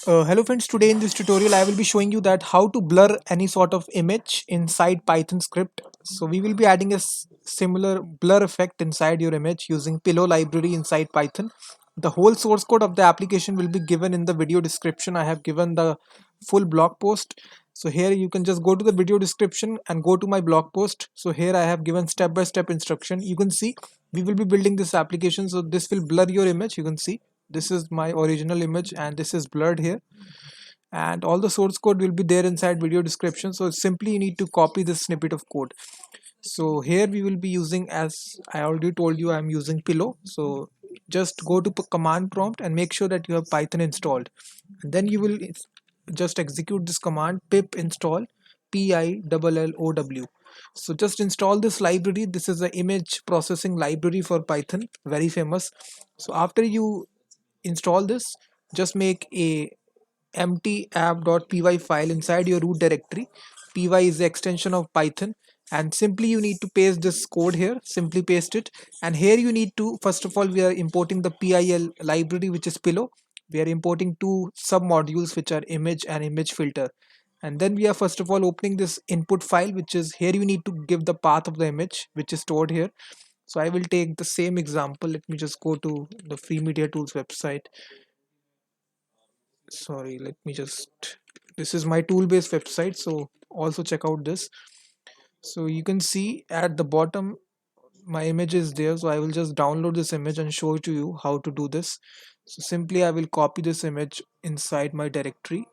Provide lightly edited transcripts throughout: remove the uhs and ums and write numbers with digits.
Hello friends, today in this tutorial I will be showing you that how to blur any sort of image inside Python script. So we will be adding a similar blur effect inside your image using pillow library inside Python. The whole source code of the application will be given in the video description. I have given the full blog post. So here you can just go to the video description and go to my blog post. So here I have given step-by-step instruction. You can see we will be building this application. So this will blur your image. You can see this is my original image and this is blurred here, and all the source code will be there inside video description. So simply you need to copy this snippet of code. So here we will be using, as I already told you, I'm using pillow. So just go to command prompt and make sure that you have Python installed, and then you will just execute this command pip install pillow. So just install this library. This is an image processing library for Python, very famous. So after you install this, just make a empty app.py file inside your root directory. Py is the extension of Python, and simply you need to paste this code here. Simply paste it, and here you need to, first of all, we are importing the pil library, which is pillow. We are importing two sub modules, which are image and image filter, and then we are first of all opening this input file, which is here you need to give the path of the image which is stored here. So I will take the same example. Let me just go to the free media tools website. Sorry, let me just, this is my tool based website, so also check out this. So you can see at the bottom my image is there, so I will just download this image and show to you how to do this. So simply I will copy this image inside my directory.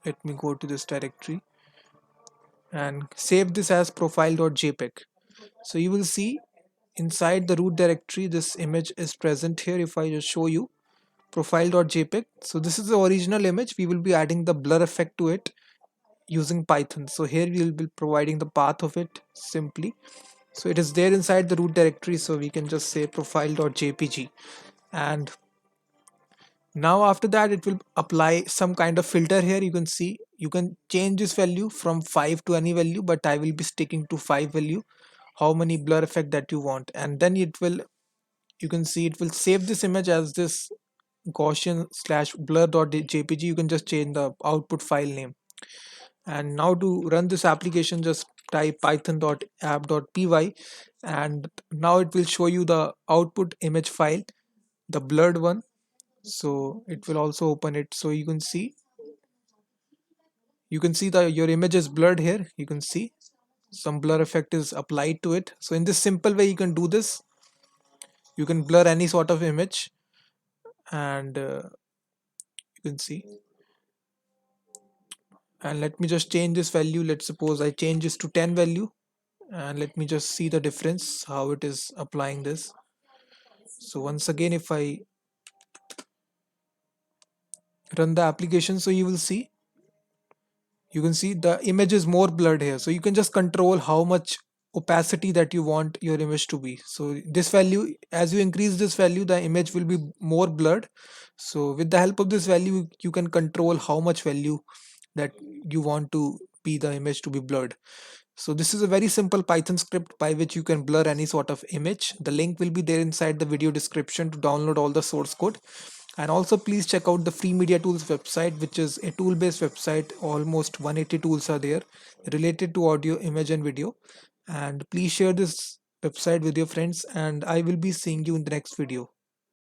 Let me go to this directory and save this as profile.jpg. So you will see inside the root directory this image is present here. If I just show you profile.jpg, so this is the original image. We will be adding the blur effect to it using Python. So here we will be providing the path of it simply. So it is there inside the root directory, so we can just say profile.jpg, and now after that it will apply some kind of filter here. You can see you can change this value from 5 to any value, but I will be sticking to 5 value, how many blur effect that you want, and then it will, you can see it will save this image as this Gaussian slash blur.jpg. You can just change the output file name. And now to run this application, just type python.app.py, and now it will show you the output image file, the blurred one. So it will also open it. So you can see that your image is blurred here. You can see some blur effect is applied to it. So in this simple way you can do this. You can blur any sort of image, and you can see, and let me just change this value. Let's suppose I change this to 10 value, and let me just see the difference how it is applying this. So once again, if I run the application, so you can see the image is more blurred here. So you can just control how much opacity that you want your image to be. So this value, as you increase this value, the image will be more blurred. So with the help of this value, you can control how much value that you want to be the image to be blurred. So this is a very simple Python script by which you can blur any sort of image. The link will be there inside the video description to download all the source code. And also please check out the free media tools website, which is a tool based website. Almost 180 tools are there related to audio, image and video. And please share this website with your friends, and I will be seeing you in the next video.